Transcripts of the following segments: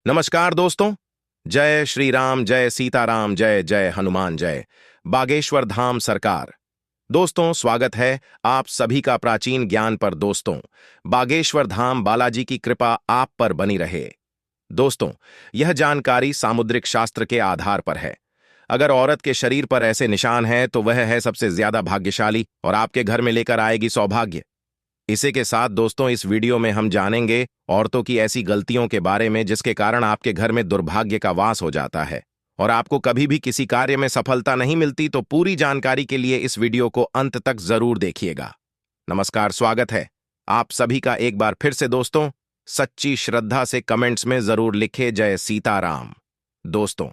नमस्कार दोस्तों। जय श्री राम, जय सीताराम, जय जय हनुमान, जय बागेश्वर धाम सरकार। दोस्तों, स्वागत है आप सभी का प्राचीन ज्ञान पर। दोस्तों, बागेश्वर धाम बालाजी की कृपा आप पर बनी रहे। दोस्तों, यह जानकारी सामुद्रिक शास्त्र के आधार पर है। अगर औरत के शरीर पर ऐसे निशान हैं तो वह है सबसे ज्यादा भाग्यशाली और आपके घर में लेकर आएगी सौभाग्य। इसी के साथ दोस्तों, इस वीडियो में हम जानेंगे औरतों की ऐसी गलतियों के बारे में जिसके कारण आपके घर में दुर्भाग्य का वास हो जाता है और आपको कभी भी किसी कार्य में सफलता नहीं मिलती। तो पूरी जानकारी के लिए इस वीडियो को अंत तक जरूर देखिएगा। नमस्कार, स्वागत है आप सभी का एक बार फिर से। दोस्तों, सच्ची श्रद्धा से कमेंट्स में जरूर लिखे जय सीताराम। दोस्तों,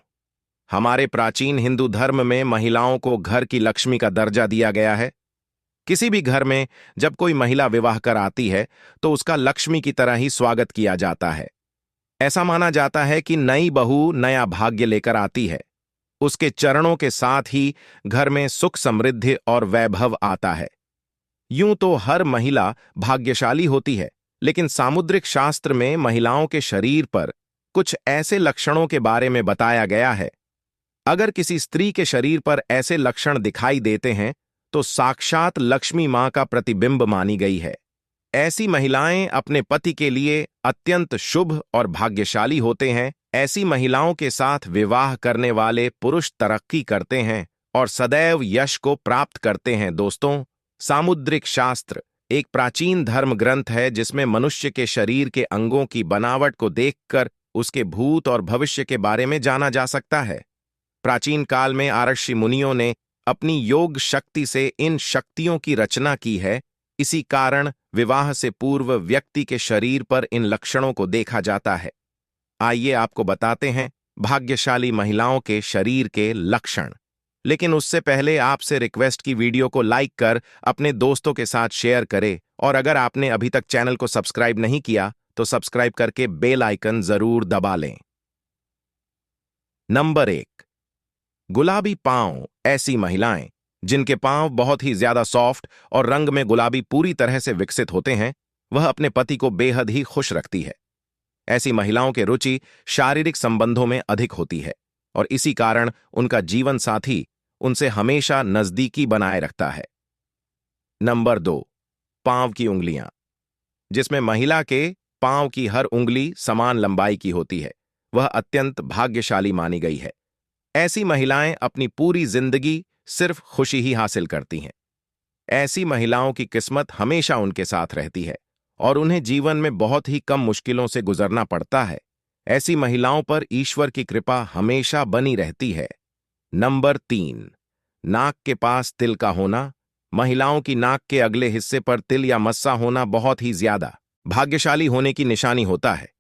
हमारे प्राचीन हिंदू धर्म में महिलाओं को घर की लक्ष्मी का दर्जा दिया गया है। किसी भी घर में जब कोई महिला विवाह कर आती है तो उसका लक्ष्मी की तरह ही स्वागत किया जाता है। ऐसा माना जाता है कि नई बहू नया भाग्य लेकर आती है। उसके चरणों के साथ ही घर में सुख, समृद्धि और वैभव आता है। यूं तो हर महिला भाग्यशाली होती है, लेकिन सामुद्रिक शास्त्र में महिलाओं के शरीर पर कुछ ऐसे लक्षणों के बारे में बताया गया है। अगर किसी स्त्री के शरीर पर ऐसे लक्षण दिखाई देते हैं तो साक्षात लक्ष्मी मां का प्रतिबिंब मानी गई है। ऐसी महिलाएं अपने पति के लिए अत्यंत शुभ और भाग्यशाली होते हैं। ऐसी महिलाओं के साथ विवाह करने वाले पुरुष तरक्की करते हैं और सदैव यश को प्राप्त करते हैं। दोस्तों, सामुद्रिक शास्त्र एक प्राचीन धर्म ग्रंथ है जिसमें मनुष्य के शरीर के अंगों की बनावट को देखकर उसके भूत और भविष्य के बारे में जाना जा सकता है। प्राचीन काल में आर्षि मुनियों ने अपनी योग शक्ति से इन शक्तियों की रचना की है। इसी कारण विवाह से पूर्व व्यक्ति के शरीर पर इन लक्षणों को देखा जाता है। आइए आपको बताते हैं भाग्यशाली महिलाओं के शरीर के लक्षण। लेकिन उससे पहले आपसे रिक्वेस्ट की वीडियो को लाइक कर अपने दोस्तों के साथ शेयर करें और अगर आपने अभी तक चैनल को सब्सक्राइब नहीं किया तो सब्सक्राइब करके बेल आइकन जरूर दबा लें। नंबर 1, गुलाबी पांव। ऐसी महिलाएं जिनके पांव बहुत ही ज्यादा सॉफ्ट और रंग में गुलाबी पूरी तरह से विकसित होते हैं, वह अपने पति को बेहद ही खुश रखती है। ऐसी महिलाओं की रुचि शारीरिक संबंधों में अधिक होती है और इसी कारण उनका जीवन साथी उनसे हमेशा नजदीकी बनाए रखता है। नंबर 2, पांव की उंगलियां। जिसमें महिला के पांव की हर उंगली समान लंबाई की होती है, वह अत्यंत भाग्यशाली मानी गई है। ऐसी महिलाएं अपनी पूरी जिंदगी सिर्फ खुशी ही हासिल करती हैं। ऐसी महिलाओं की किस्मत हमेशा उनके साथ रहती है और उन्हें जीवन में बहुत ही कम मुश्किलों से गुजरना पड़ता है। ऐसी महिलाओं पर ईश्वर की कृपा हमेशा बनी रहती है। नंबर 3, नाक के पास तिल का होना। महिलाओं की नाक के अगले हिस्से पर तिल या मस्सा होना बहुत ही ज्यादा भाग्यशाली होने की निशानी होता है।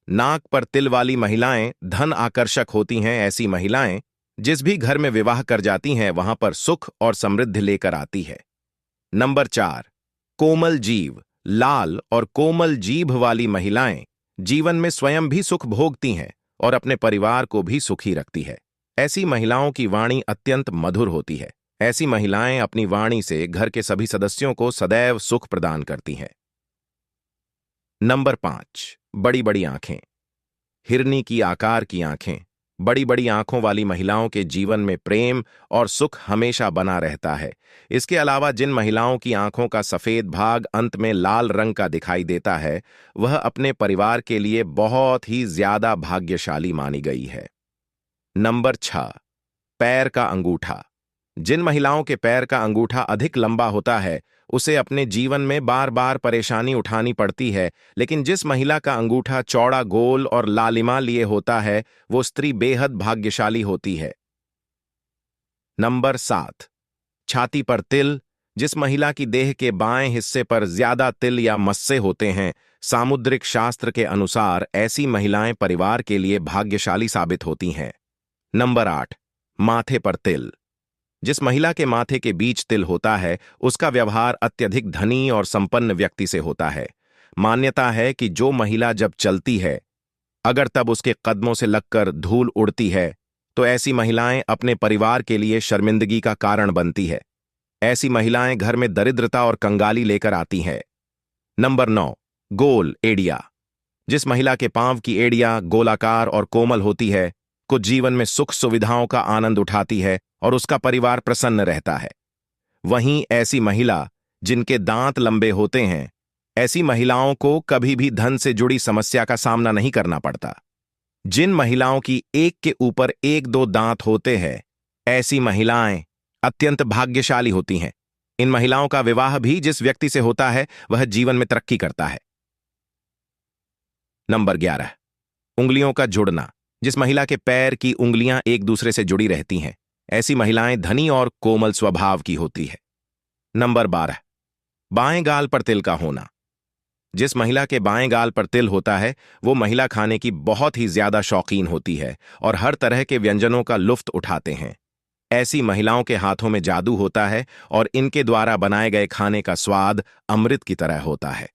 नाक पर तिल वाली महिलाएं धन आकर्षक होती हैं। ऐसी महिलाएं जिस भी घर में विवाह कर जाती हैं वहां पर सुख और समृद्धि लेकर आती है। नंबर 4, कोमल जीभ। लाल और कोमल जीभ वाली महिलाएं जीवन में स्वयं भी सुख भोगती हैं और अपने परिवार को भी सुखी रखती है। ऐसी महिलाओं की वाणी अत्यंत मधुर होती है। ऐसी महिलाएं अपनी वाणी से घर के सभी सदस्यों को सदैव सुख प्रदान करती हैं। नंबर 5, बड़ी बड़ी आंखें। हिरनी की आकार की आंखें। बड़ी बड़ी आंखों वाली महिलाओं के जीवन में प्रेम और सुख हमेशा बना रहता है। इसके अलावा जिन महिलाओं की आंखों का सफेद भाग अंत में लाल रंग का दिखाई देता है, वह अपने परिवार के लिए बहुत ही ज्यादा भाग्यशाली मानी गई है। नंबर 6, पैर का अंगूठा। जिन महिलाओं के पैर का अंगूठा अधिक लंबा होता है उसे अपने जीवन में बार बार परेशानी उठानी पड़ती है, लेकिन जिस महिला का अंगूठा चौड़ा, गोल और लालिमा लिए होता है वो स्त्री बेहद भाग्यशाली होती है। नंबर 7, छाती पर तिल। जिस महिला की देह के बाएं हिस्से पर ज्यादा तिल या मस्से होते हैं, सामुद्रिक शास्त्र के अनुसार ऐसी महिलाएं परिवार के लिए भाग्यशाली साबित होती हैं। नंबर 8, माथे पर तिल। जिस महिला के माथे के बीच तिल होता है उसका व्यवहार अत्यधिक धनी और संपन्न व्यक्ति से होता है। मान्यता है कि जो महिला जब चलती है, अगर तब उसके कदमों से लगकर धूल उड़ती है तो ऐसी महिलाएं अपने परिवार के लिए शर्मिंदगी का कारण बनती है। ऐसी महिलाएं घर में दरिद्रता और कंगाली लेकर आती हैं। नंबर 9, गोल एड़िया। जिस महिला के पांव की एड़ियां गोलाकार और कोमल होती है, कुछ जीवन में सुख सुविधाओं का आनंद उठाती है और उसका परिवार प्रसन्न रहता है। वहीं ऐसी महिला जिनके दांत लंबे होते हैं, ऐसी महिलाओं को कभी भी धन से जुड़ी समस्या का सामना नहीं करना पड़ता। जिन महिलाओं की एक के ऊपर एक दो दांत होते हैं, ऐसी महिलाएं अत्यंत भाग्यशाली होती हैं। इन महिलाओं का विवाह भी जिस व्यक्ति से होता है वह जीवन में तरक्की करता है। नंबर 11, उंगलियों का जुड़ना। जिस महिला के पैर की उंगलियां एक दूसरे से जुड़ी रहती हैं, ऐसी महिलाएं धनी और कोमल स्वभाव की होती है। नंबर 12, बाएं गाल पर तिल का होना। जिस महिला के बाएं गाल पर तिल होता है, वो महिला खाने की बहुत ही ज्यादा शौकीन होती है और हर तरह के व्यंजनों का लुफ्त उठाते हैं। ऐसी महिलाओं के हाथों में जादू होता है और इनके द्वारा बनाए गए खाने का स्वाद अमृत की तरह होता है।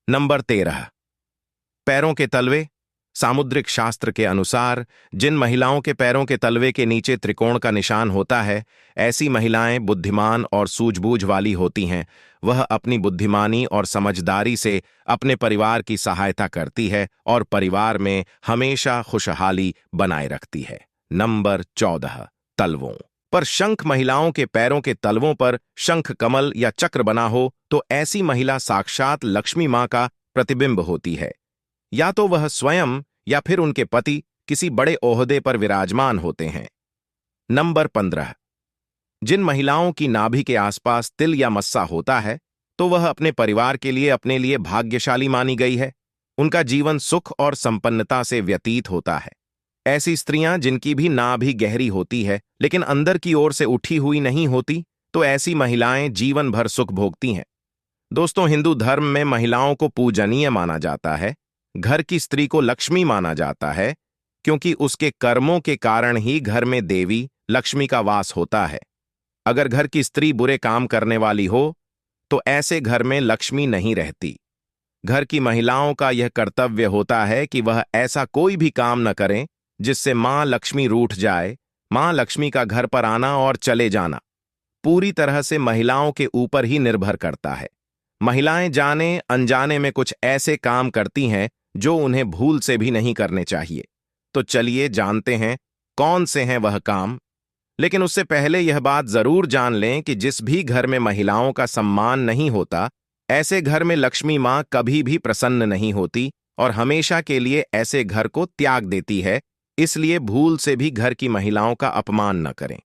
नंबर 13, पैरों के तलवे। सामुद्रिक शास्त्र के अनुसार जिन महिलाओं के पैरों के तलवे के नीचे त्रिकोण का निशान होता है, ऐसी महिलाएं बुद्धिमान और सूझबूझ वाली होती हैं। वह अपनी बुद्धिमानी और समझदारी से अपने परिवार की सहायता करती है और परिवार में हमेशा खुशहाली बनाए रखती है। नंबर 14, तलवों पर शंख। महिलाओं के पैरों के तलवों पर शंख, कमल या चक्र बना हो तो ऐसी महिला साक्षात लक्ष्मी मां का प्रतिबिंब होती है। या तो वह स्वयं या फिर उनके पति किसी बड़े ओहदे पर विराजमान होते हैं। नंबर 15, जिन महिलाओं की नाभि के आसपास तिल या मस्सा होता है, तो वह अपने परिवार के लिए अपने लिए भाग्यशाली मानी गई है। उनका जीवन सुख और संपन्नता से व्यतीत होता है। ऐसी स्त्रियां जिनकी भी नाभि गहरी होती है लेकिन अंदर की ओर से उठी हुई नहीं होती, तो ऐसी महिलाएं जीवन भर सुख भोगती हैं। दोस्तों, हिंदू धर्म में महिलाओं को पूजनीय माना जाता है। घर की स्त्री को लक्ष्मी माना जाता है, क्योंकि उसके कर्मों के कारण ही घर में देवी लक्ष्मी का वास होता है। अगर घर की स्त्री बुरे काम करने वाली हो, तो ऐसे घर में लक्ष्मी नहीं रहती। घर की महिलाओं का यह कर्तव्य होता है कि वह ऐसा कोई भी काम न करें जिससे मां लक्ष्मी रूठ जाए। मां लक्ष्मी का घर पर आना और चले जाना पूरी तरह से महिलाओं के ऊपर ही निर्भर करता है। महिलाएं जाने अनजाने में कुछ ऐसे काम करती हैं जो उन्हें भूल से भी नहीं करने चाहिए। तो चलिए जानते हैं कौन से हैं वह काम। लेकिन उससे पहले यह बात जरूर जान लें कि जिस भी घर में महिलाओं का सम्मान नहीं होता, ऐसे घर में लक्ष्मी मां कभी भी प्रसन्न नहीं होती और हमेशा के लिए ऐसे घर को त्याग देती है। इसलिए भूल से भी घर की महिलाओं का अपमान न करें।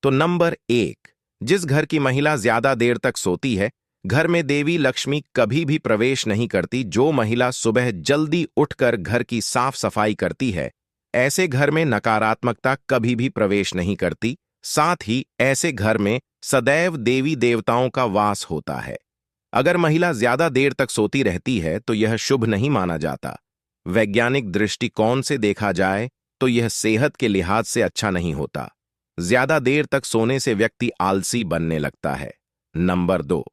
तो नंबर 1, जिस घर की महिला ज्यादा देर तक सोती है, घर में देवी लक्ष्मी कभी भी प्रवेश नहीं करती। जो महिला सुबह जल्दी उठकर घर की साफ सफाई करती है, ऐसे घर में नकारात्मकता कभी भी प्रवेश नहीं करती। साथ ही ऐसे घर में सदैव देवी देवताओं का वास होता है। अगर महिला ज्यादा देर तक सोती रहती है तो यह शुभ नहीं माना जाता। वैज्ञानिक दृष्टिकोण से देखा जाए तो यह सेहत के लिहाज से अच्छा नहीं होता। ज्यादा देर तक सोने से व्यक्ति आलसी बनने लगता है। नंबर 2,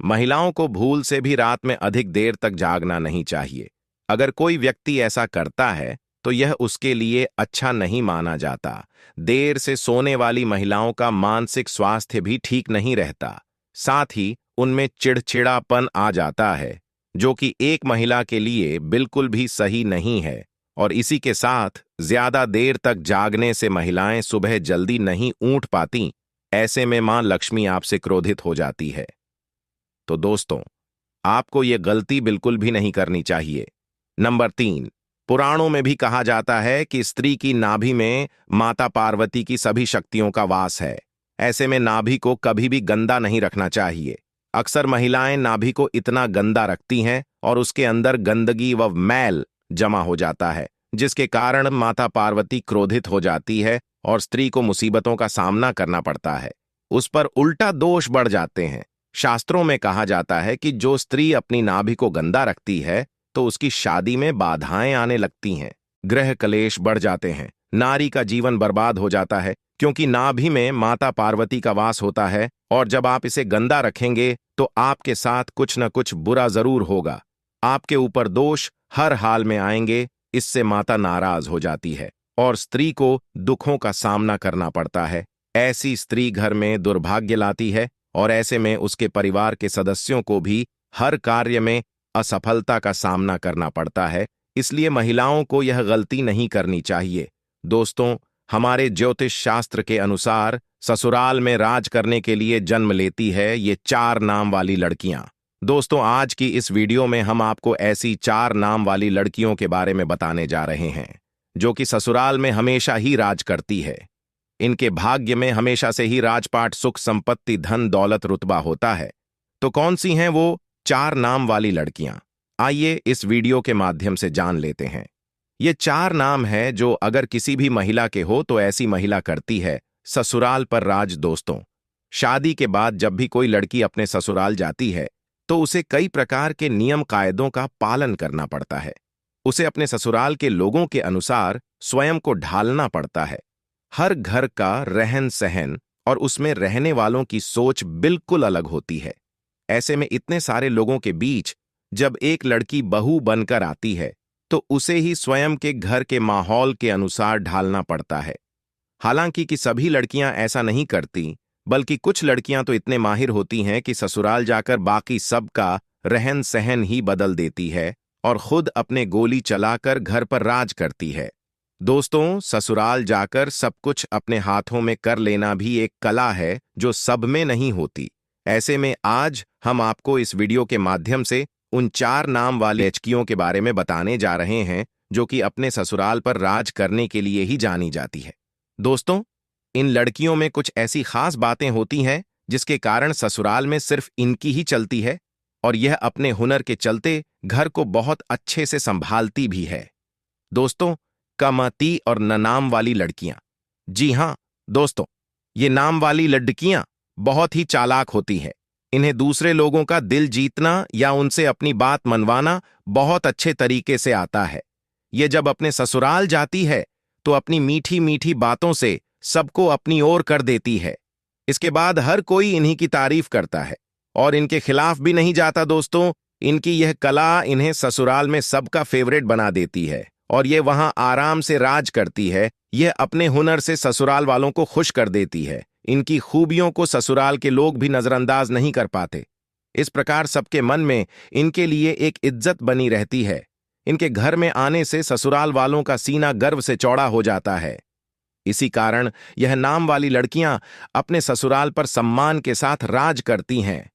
महिलाओं को भूल से भी रात में अधिक देर तक जागना नहीं चाहिए। अगर कोई व्यक्ति ऐसा करता है तो यह उसके लिए अच्छा नहीं माना जाता। देर से सोने वाली महिलाओं का मानसिक स्वास्थ्य भी ठीक नहीं रहता। साथ ही उनमें चिड़चिड़ापन आ जाता है, जो कि एक महिला के लिए बिल्कुल भी सही नहीं है। और इसी के साथ ज्यादा देर तक जागने से महिलाएं सुबह जल्दी नहीं उठ पाती। ऐसे में मां लक्ष्मी आपसे क्रोधित हो जाती है। तो दोस्तों, आपको यह गलती बिल्कुल भी नहीं करनी चाहिए। नंबर 3, पुराणों में भी कहा जाता है कि स्त्री की नाभि में माता पार्वती की सभी शक्तियों का वास है। ऐसे में नाभि को कभी भी गंदा नहीं रखना चाहिए। अक्सर महिलाएं नाभि को इतना गंदा रखती हैं और उसके अंदर गंदगी व मैल जमा हो जाता है, जिसके कारण माता पार्वती क्रोधित हो जाती है और स्त्री को मुसीबतों का सामना करना पड़ता है। उस पर उल्टा दोष बढ़ जाते हैं। शास्त्रों में कहा जाता है कि जो स्त्री अपनी नाभि को गंदा रखती है तो उसकी शादी में बाधाएं आने लगती हैं, गृह कलेश बढ़ जाते हैं, नारी का जीवन बर्बाद हो जाता है, क्योंकि नाभि में माता पार्वती का वास होता है। और जब आप इसे गंदा रखेंगे तो आपके साथ कुछ न कुछ बुरा जरूर होगा। आपके ऊपर दोष हर हाल में आएंगे। इससे माता नाराज हो जाती है और स्त्री को दुखों का सामना करना पड़ता है। ऐसी स्त्री घर में दुर्भाग्य लाती है और ऐसे में उसके परिवार के सदस्यों को भी हर कार्य में असफलता का सामना करना पड़ता है, इसलिए महिलाओं को यह गलती नहीं करनी चाहिए। दोस्तों, हमारे ज्योतिष शास्त्र के अनुसार ससुराल में राज करने के लिए जन्म लेती है ये 4 नाम वाली लड़कियां। दोस्तों, आज की इस वीडियो में हम आपको ऐसी 4 नाम वाली लड़कियों के बारे में बताने जा रहे हैं जो कि ससुराल में हमेशा ही राज करती है। इनके भाग्य में हमेशा से ही राजपाट, सुख, संपत्ति, धन, दौलत, रुतबा होता है। तो कौन सी हैं वो 4 नाम वाली लड़कियां? आइए इस वीडियो के माध्यम से जान लेते हैं। ये 4 नाम है जो अगर किसी भी महिला के हो तो ऐसी महिला करती है ससुराल पर राज। दोस्तों, शादी के बाद जब भी कोई लड़की अपने ससुराल जाती है तो उसे कई प्रकार के नियम कायदों का पालन करना पड़ता है। उसे अपने ससुराल के लोगों के अनुसार स्वयं को ढालना पड़ता है। हर घर का रहन सहन और उसमें रहने वालों की सोच बिल्कुल अलग होती है। ऐसे में इतने सारे लोगों के बीच जब एक लड़की बहू बनकर आती है तो उसे ही स्वयं के घर के माहौल के अनुसार ढालना पड़ता है। हालांकि कि सभी लड़कियां ऐसा नहीं करती, बल्कि कुछ लड़कियां तो इतने माहिर होती हैं कि ससुराल जाकर बाकी सबका रहन सहन ही बदल देती है और खुद अपने गोली चलाकर घर पर राज करती है। दोस्तों, ससुराल जाकर सब कुछ अपने हाथों में कर लेना भी एक कला है जो सब में नहीं होती। ऐसे में आज हम आपको इस वीडियो के माध्यम से उन 4 नाम वाली लड़कियों के बारे में बताने जा रहे हैं जो कि अपने ससुराल पर राज करने के लिए ही जानी जाती है। दोस्तों, इन लड़कियों में कुछ ऐसी खास बातें होती हैं जिसके कारण ससुराल में सिर्फ इनकी ही चलती है और यह अपने हुनर के चलते घर को बहुत अच्छे से संभालती भी है। दोस्तों, कमती और ननाम वाली लड़कियां। जी हां दोस्तों, ये नाम वाली लड़कियां बहुत ही चालाक होती हैं। इन्हें दूसरे लोगों का दिल जीतना या उनसे अपनी बात मनवाना बहुत अच्छे तरीके से आता है। ये जब अपने ससुराल जाती है तो अपनी मीठी मीठी बातों से सबको अपनी ओर कर देती है। इसके बाद हर कोई इन्हीं की तारीफ करता है और इनके खिलाफ भी नहीं जाता। दोस्तों, इनकी यह कला इन्हें ससुराल में सबका फेवरेट बना देती है और ये वहां आराम से राज करती है। यह अपने हुनर से ससुराल वालों को खुश कर देती है। इनकी खूबियों को ससुराल के लोग भी नजरअंदाज नहीं कर पाते। इस प्रकार सबके मन में इनके लिए एक इज्जत बनी रहती है। इनके घर में आने से ससुराल वालों का सीना गर्व से चौड़ा हो जाता है। इसी कारण यह नाम वाली लड़कियां अपने ससुराल पर सम्मान के साथ राज करती हैं।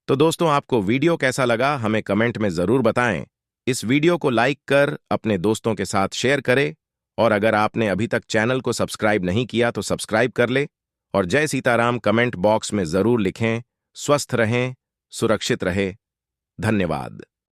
तो दोस्तों, आपको वीडियो कैसा लगा हमें कमेंट में जरूर बताएं। इस वीडियो को लाइक कर अपने दोस्तों के साथ शेयर करें और अगर आपने अभी तक चैनल को सब्सक्राइब नहीं किया तो सब्सक्राइब कर ले और जय सीताराम कमेंट बॉक्स में जरूर लिखें। स्वस्थ रहें, सुरक्षित रहें। धन्यवाद।